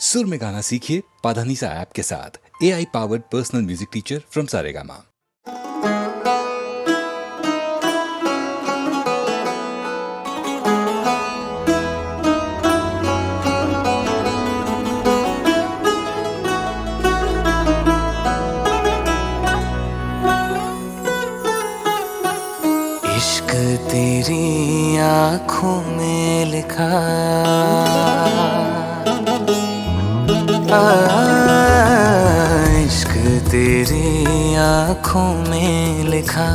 सुर में गाना सीखिए पाधानीसा ऐप के साथ। AI powered personal music teacher from Saregama. इश्क तेरी आँखों में लिखा, इश्क तेरी आँखों में लिखा,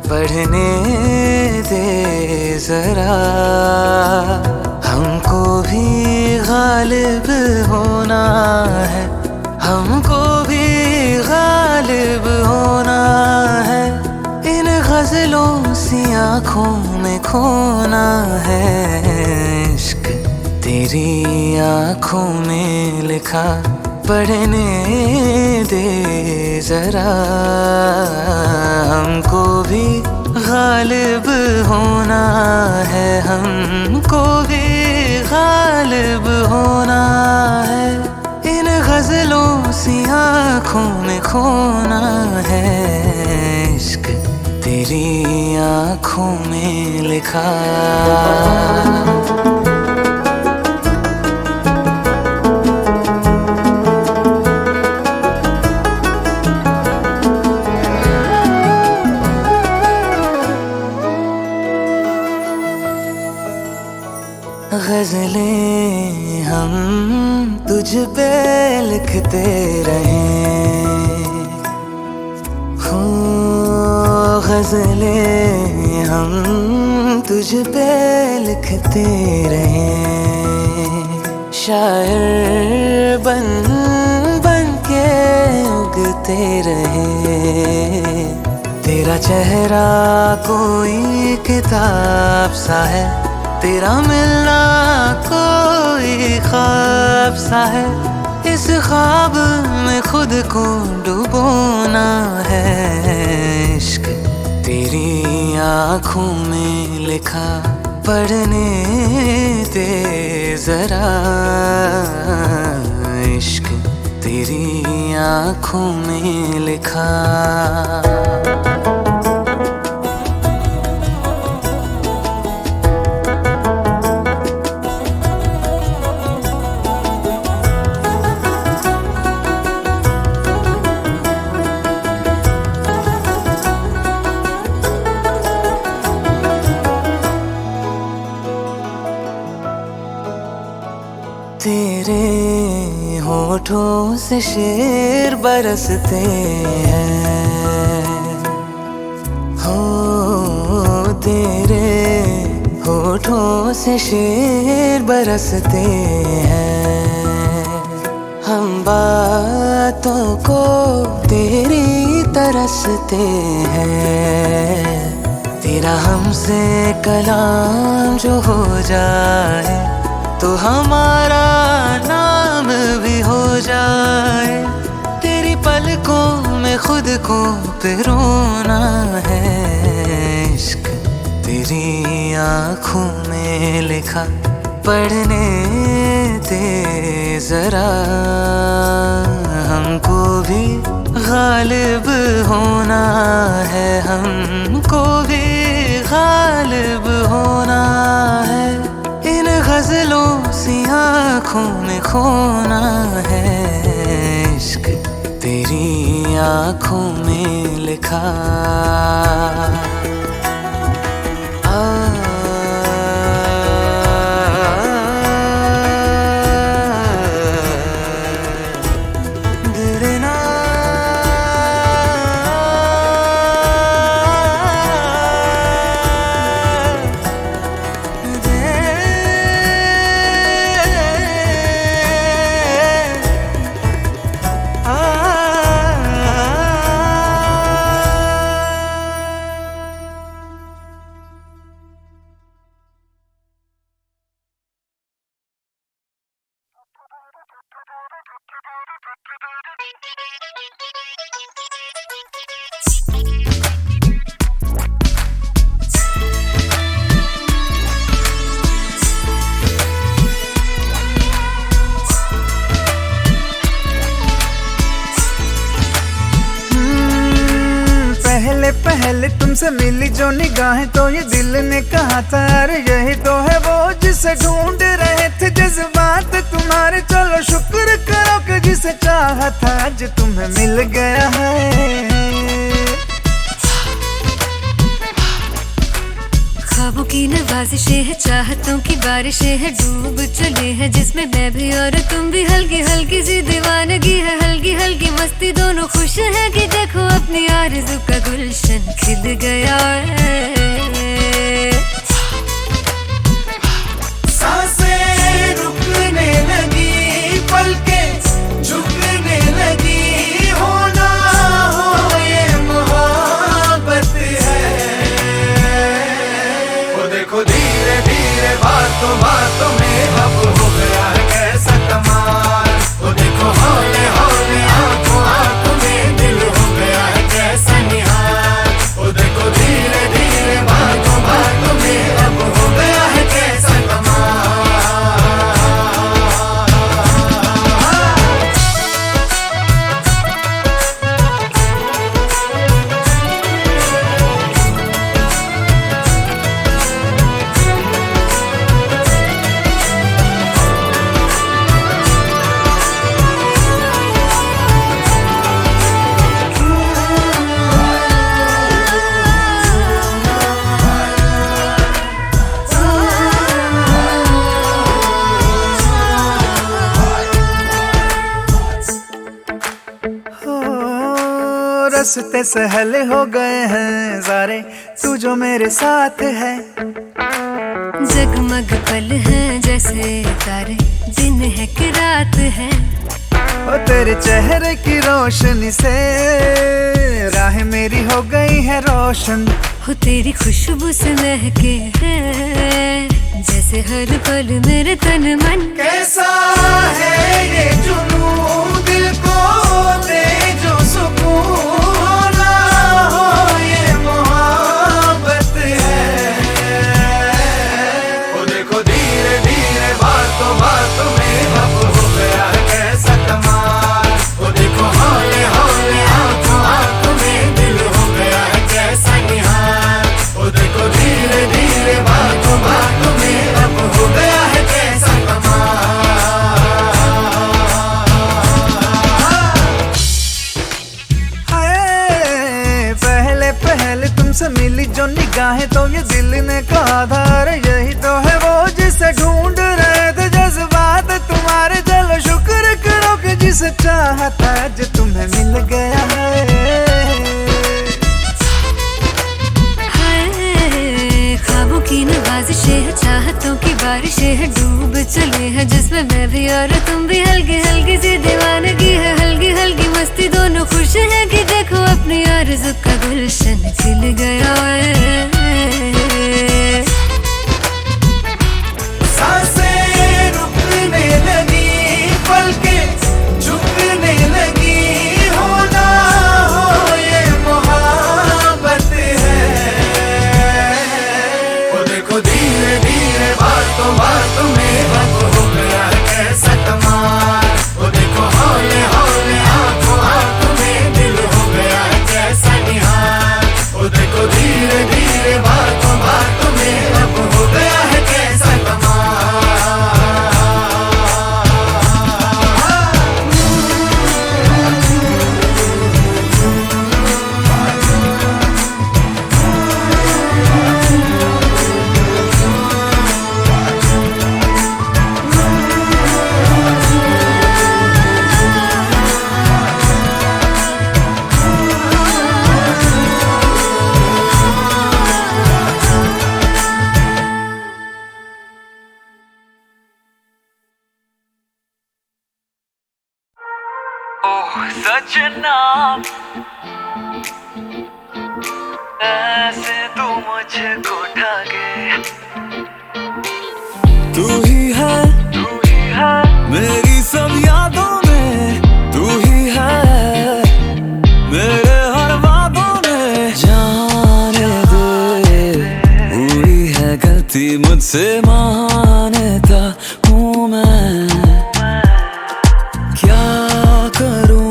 पढ़ने दे जरा। हमको भी गालिब होना है, हमको भी गालिब होना है। इन गजलों सी आँखों में खोना है। इश्क तेरी आँखों में लिखा, पढ़ने दे जरा। हमको भी गालिब होना है, हमको भी गालिब होना है। इन गजलों सी आँखों में खोना है। इश्क तेरी आँखों में लिखा। गज़लें हम तुझ पे लिखते रहें, हो गज़लें हम तुझ पे लिखते रहें। शायर बन बन के उगते रहें। तेरा चेहरा कोई किताब सा है, तेरा मिलना कोई ख्वाब सा है। इस ख्वाब में खुद को डुबोना है। इश्क तेरी आँखों में लिखा, पढ़ने दे जरा। इश्क तेरी आँखों में लिखा। तेरे होठों से शेर बरसते हैं, हो तेरे होठों से शेर बरसते हैं। हम बातों को तेरी तरसते हैं। तेरा हमसे कलाम जो हो जाए तो हमारा नाम भी हो जाए। तेरी पलकों में खुद को पिरोना है। इश्क तेरी आँखों में लिखा, पढ़ने दे जरा। हमको भी गालिब होना है, हमको भी गालिब होना है। इन गजलों सी आँखों में खोना है। इश्क तेरी आँखों में लिखा। पहले तुमसे मिली जो निगाहें तो ये दिल ने कहा था अरे यही तो है वो जिसे ढूंढ रहे थे जज्बात तुम्हारे। चलो शुक्र करो कि जिसे चाहा था आज तुम्हें मिल गया है। ख्वाबों की नवाजिशें है, चाहतों की बारिशें है, डूब चले हैं जिसमें मैं भी और तुम भी। हल्की हल्की सी दीवानगी है, हल्की हल्की मस्ती, दोनों खुश है कि देखो अपनी आरज़ू का गुलशन खिल गया है। सांसें रुकने लगी, पलकें झुकने लगी, होना हो ये मोहब्बत है। वो देखो धीरे धीरे बातों बातों में अब हो गया है कैसा कमाल। वो देखो हौले हौले आंखों आंखों में दिल हो गया है कैसा निहाल। वो देखो धीरे धीरे बातों बातों में अब हो गया है कैसा कमाल। रास्ते सहले हो गए हैं सारे, तू जो मेरे साथ है। जगमग पल हैं जैसे तारे, दिन है कि रात है। ओ तेरे चेहरे की रोशनी से राह मेरी हो गई है रोशन। हो तेरी खुशबू से महके है जैसे हर पल मेरे तन मन। कैसा है ये जुनून दिल को दे जो सुकून, होना हो ये मोहब्बत है। वो देखो धीरे धीरे बातों बातों में अब हो गया है कैसा कमाल। वो देखो हौले हौले आंखों आंखों में दिल हो गया है कैसा निहाल। वो देखो धीरे धीरे बातों बातों में अब हो गया है कैसा कमाल। हाय पहले पहले तुमसे मिली जो निगाहें तो ये दिल ने कहा था अरे यही तो है वो जिसे ढूंढ रहे थे जज्बात तुम्हारे। चलो शुक्र करो कि जिसे चाहा था आज तुम्हें मिल गया है। ख्वाबों की नवाजिशें है, चाहतों की बारिशें है, डूब चले हैं जिसमें मैं भी और तुम भी। हल्की हल्की सी दीवानगी है, हल्की हल्की मस्ती, दोनों खुश है कि देखो अपनी आरज़ू का गुलशन खिल गया है। सांसें रुकने लगी, पलकें झुकने लगी, होना हो ये मोहब्बत है। वो देखो धीरे धीरे बातों बातों में अब हो गया है कैसा कमाल। वो देखो हौले हौले आंखों आंखों में दिल हो गया है कैसा निहाल। वो देखो धीरे धीरे बातों बातों में अब हो गया है कैसा कमाल। सजना ऐसे तू मुझको ठाके, तू ही है मेरी सब यादों में, तू ही है मेरे हर वादों में। जाने दे हुई है गलती मुझसे, मानता हूँ मैं, क्या करूं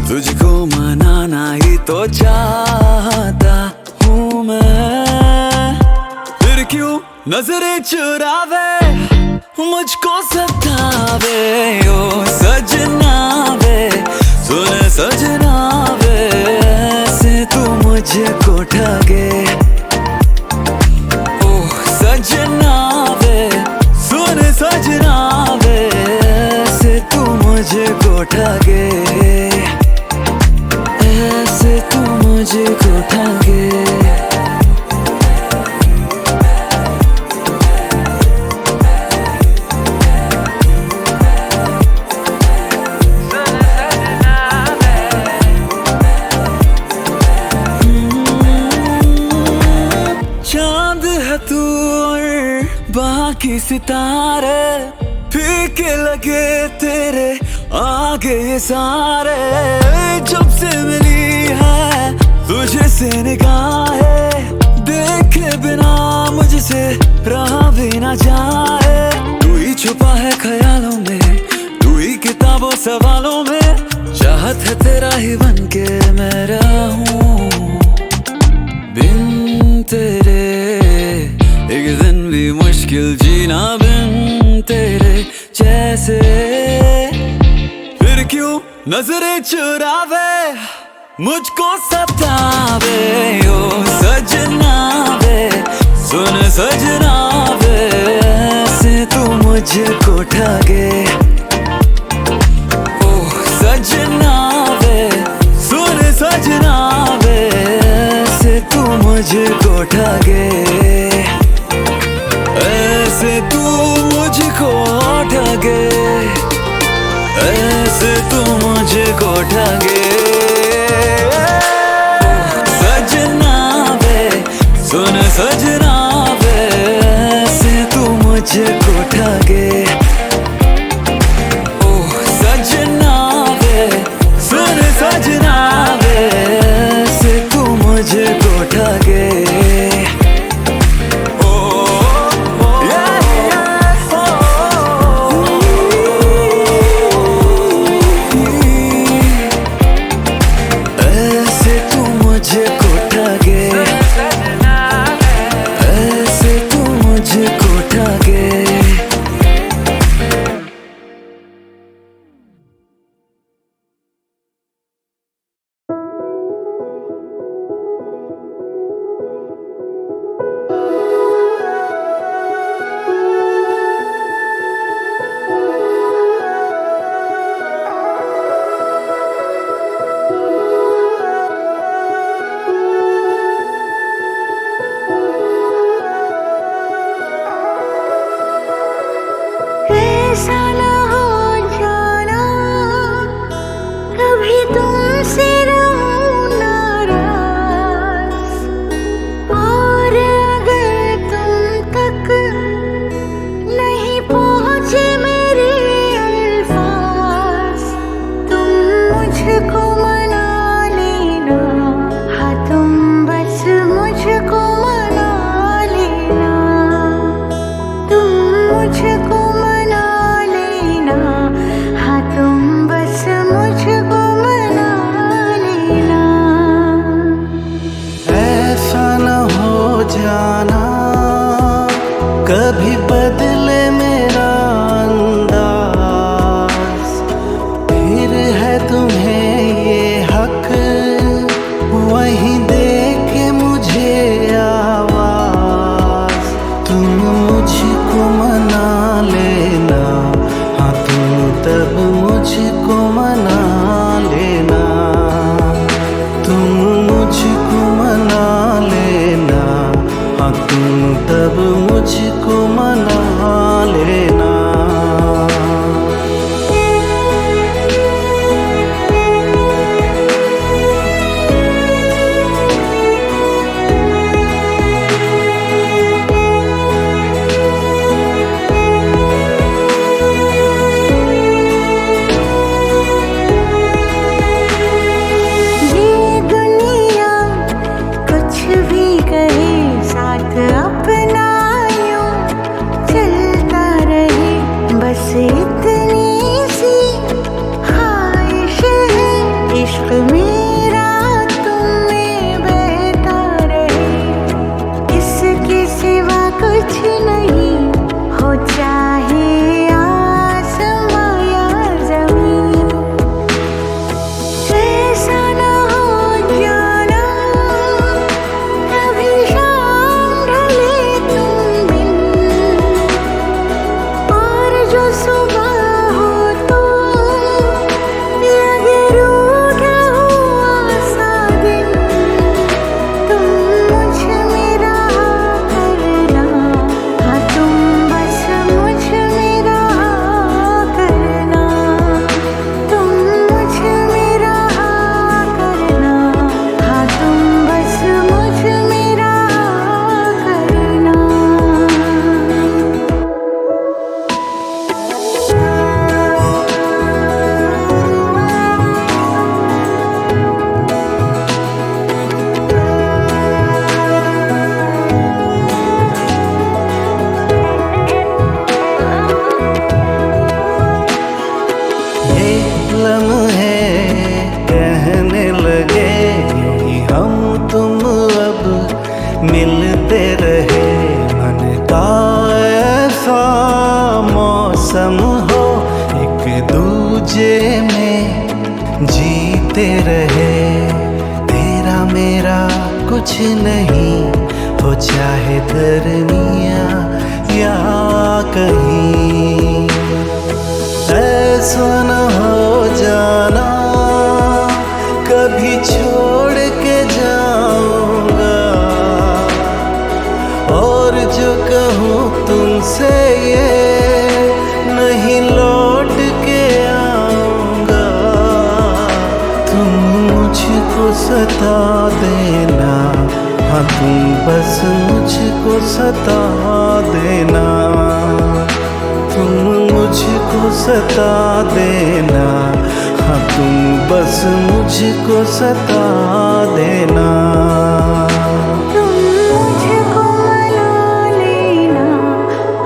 तुझको मनाना ही तो चाहता नजरें चुरावे मुझको सतावे ओ सजना वे सुन सजना वे ऐसे तू मुझको ठगे ओ सजना वे सुन सजना वे ऐसे तू मुझको ठगे ऐसे तू मुझको ठगे चांद है तू और बाकी सितारे फीके लगे तेरे आगे ये सारे जब से मिली है तुझे से निगाहें देखे बिना मुझसे रहा भी ना जाए तू ही छुपा है ख्यालों में तू ही किताबों सवालों में चाहत है तेरा ही बन के मैं रहूं बिन तेरे एक दिन भी मुश्किल जीना बिन तेरे जैसे फिर क्यों नजरें चुरावे मुझको सतावे ओ सजना वे सुन सजना वे ऐसे तू मुझको ठगे ओ सजना वे सुन सजना वे ऐसे तू मुझको ठगे ऐसे तू मुझको ठगे ऐसे तू मुझको ठगे सजना वे सुन सजना वे ऐसे तू मुझको ठगे ओ सजना वे सुन सजना वे ऐसे तू मुझको ठगे तुझे में जीते रहे, तेरा मेरा कुछ नहीं हो, चाहे दरमिया या कहीं। ऐसा न हो जाना कभी छोड़ के जाऊंगा, और जो कहूँ तुमसे ये नहीं लौट के आऊंगा। तुम मुझको सता देना, हाँ तुम बस मुझको सता देना, तुम मुझको सता देना, हाँ तुम बस मुझको सता देना। तुम मुझको मना लेना,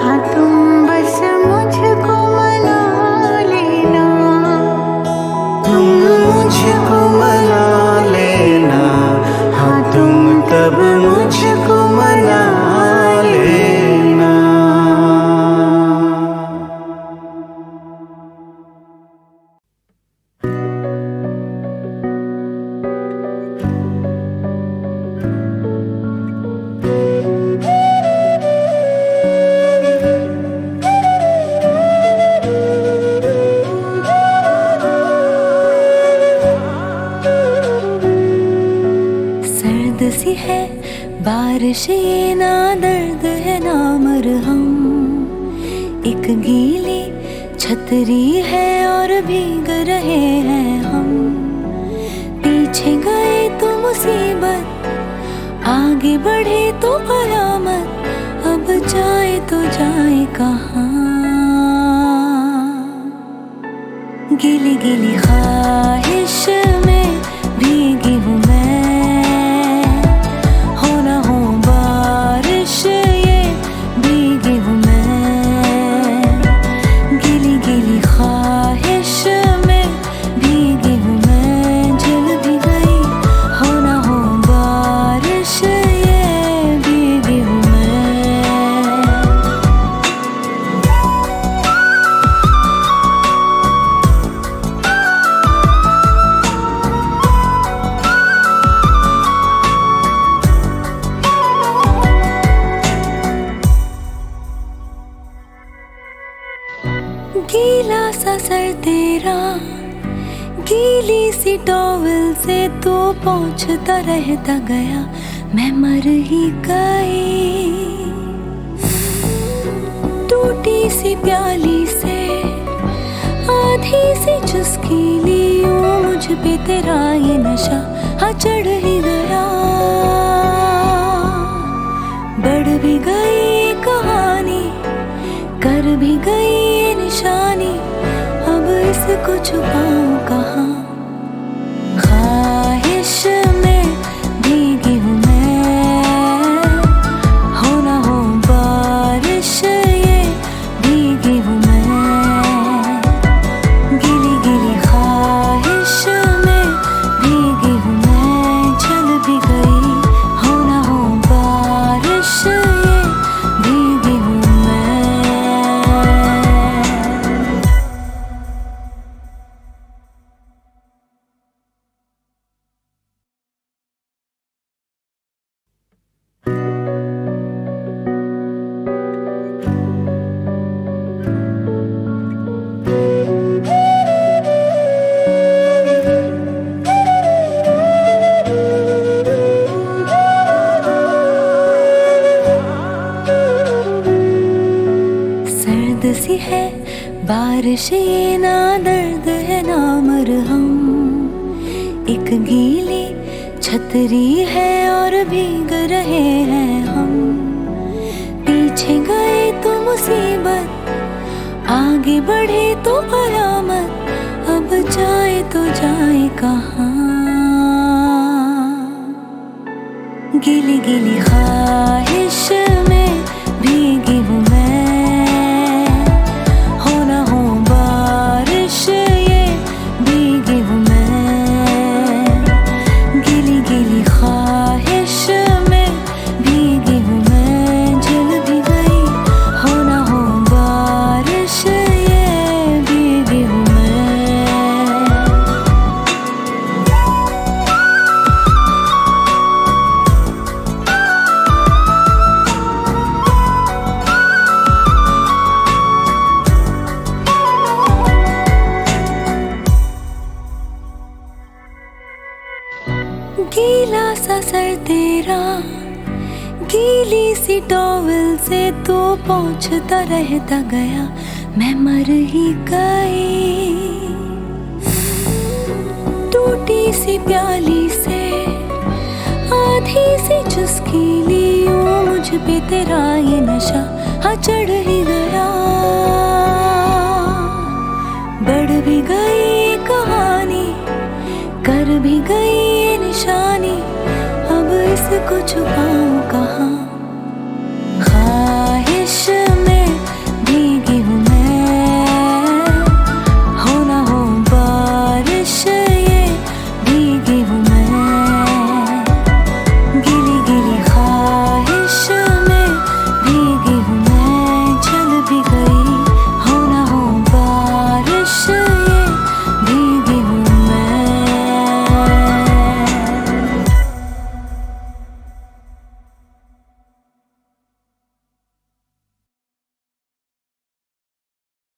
हाँ तुम बस मुझको मना लेना। तुम मुझको मना लेना, हाँ तुम तब मुझको मना लेना। सर्द सी है बारिश, ये ना दर्द है ना मरहम। एक गीली छतरी है और भीग रहे हैं हम। पीछे गए तो मुसीबत, आगे बढ़े तो कयामत। अब जाए तो जाए कहाँ? गीली गीली ख्वाहिश में भीगी हूँ मैं, हो ना हो बारिश ये भीगी हूँ मैं। गीली गीली ख्वाहिश में भीगी हूँ मैं, जल भी गई हो ना हो बारिश ये भीगी हूँ मैं। गीला सा सर तेरा, गीली सी टॉवल से तू पहुंचता रहता गया, मैं मर ही गई। टूटी सी प्याली से आधी सी चुस्की ली, यूं मुझ पे तेरा ये नशा हाँ चढ़ ही गया। बढ़ भी गई कहानी, कर भी गई ये निशानी, अब इसको छुपाऊं कहाँ? ख्वाहिश में भीगी हूँ मैं, हो ना हो बारिश ये भीगी हूँ मैं। गीली गीली ख्वाहिश में भीगी हूँ मैं, जल भी गई हो ना हो बारिश ये भीगी हूँ मैं। सर्द सी है बारिश, ये ना दर्द है ना मरहम। एक गीली छतरी है और भीग रहे हैं हम। पीछे गए तो मुसीबत, आगे बढ़े तो कयामत। अब जाए तो जाए कहाँ? गीली गीली ख्वाहिश में भीगी हूँ मैं, हो ना हो बारिश ये भीगी हूँ मैं। गीली गीली ख्वाहिश में भीगी हूँ मैं, जल भी गई हो ना हो बारिश ये भीगी हूँ मैं। गीला सा सर तेरा, गीली सी टॉवल से तू पहुंचता रहता गया, मैं मर ही गई। टूटी सी प्याली से आधी सी चुस्की ली, यूं मुझ पे तेरा ये नशा हाँ चढ़ ही गया। बढ़ भी गई कहानी, कर भी गई ये निशानी, अब इसको छुपाऊं कहाँ।